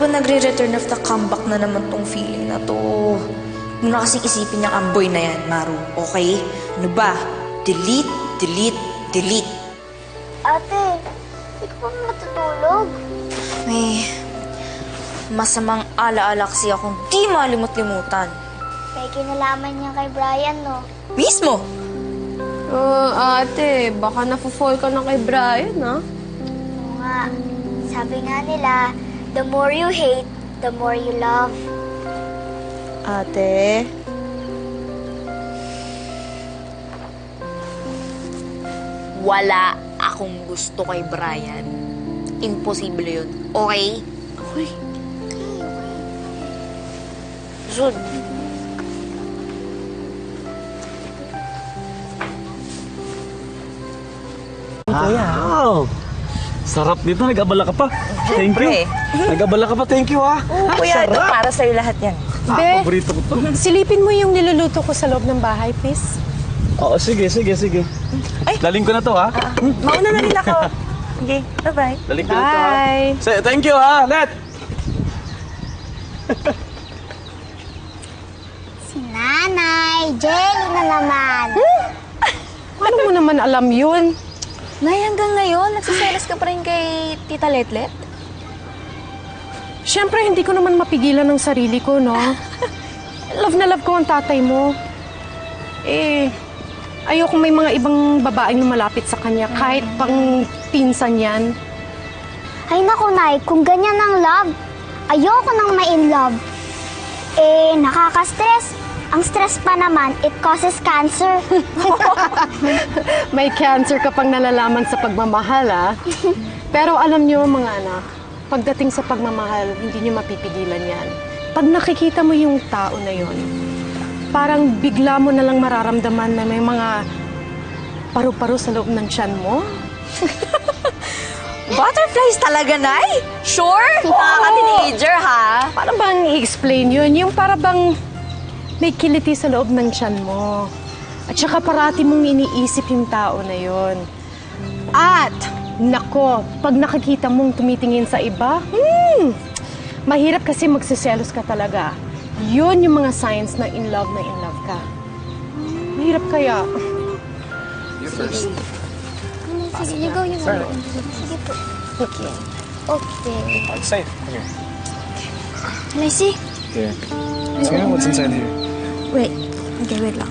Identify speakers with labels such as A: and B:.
A: ba nagre-return of the comeback na naman tong feeling na to? Huwag na kasing isipin yung amboy na yan, Maru. Okay? Ano ba? Delete, delete, delete.
B: Ate, hindi ka pa matutulog?
A: May masamang alaala kasi akong di malimut-limutan.
B: May kinalaman niya kay Brian, no?
A: Mismo!
C: Ate, baka nafo-fall ka na kay Brian, ha?
B: Oo nga. Sabi nga nila, the more you hate, the more you love.
A: Ate? Wala akong gusto kay Brian. Imposible yun. Okay? Okay. Zud.
D: Wow! Sarap dito. Nag-abala ka pa. Thank you. Nag-abala ka pa. Thank you, ha?
A: Kuya, ito para sa'yo lahat yan.
C: Be,
D: Paborito ko to.
C: silipin mo yung niluluto ko sa loob ng bahay, please.
D: Oo, sige.
A: Ay.
D: Daling ko na to, ha?
A: Mauna na rin ako. Okay, bye-bye.
D: Daling ko na to, ha?
C: Bye!
D: Thank you, ha? Let!
B: Si Nanay, Jelly na naman.
C: Paano mo naman alam yun?
A: Nay, hanggang ngayon, nagsiselos ka pa rin kay Tita Letlet?
C: Siyempre, hindi ko naman mapigilan ng sarili ko, no? Love na love ko ang tatay mo. Ayoko may mga ibang babaeng lumalapit sa kanya, kahit pang pinsan yan.
B: Ay naku, Nay, kung ganyan ang love, ayoko nang ma-in love. Nakaka-stress. Ang stress pa naman, it causes cancer.
C: May cancer ka pang nalalaman sa pagmamahal, ha? Pero alam niyo, mga anak, pagdating sa pagmamahal, hindi niyo mapipigilan yan. Pag nakikita mo yung tao na yon, parang bigla mo na lang mararamdaman na may mga paru-paro sa loob ng tiyan mo.
A: Butterflies talaga, Nay? Sure? Nakaka-teenager, ha?
C: Paano bang i-explain yun? Yung para bang may kiliti sa loob ng tiyan mo. At saka parati mong iniisip yung tao na yon. At, nako, pag nakikita mong tumitingin sa iba, mahirap kasi magsiselos ka talaga. Yun yung mga signs na in love ka. Mahirap kaya.
D: You first.
B: Sige, you go, you go. Sige po.
C: Okay.
B: Okay.
D: Outside. Here.
B: Can I see?
D: Yeah. So, what's inside here?
A: Wait. Okay, wait lang.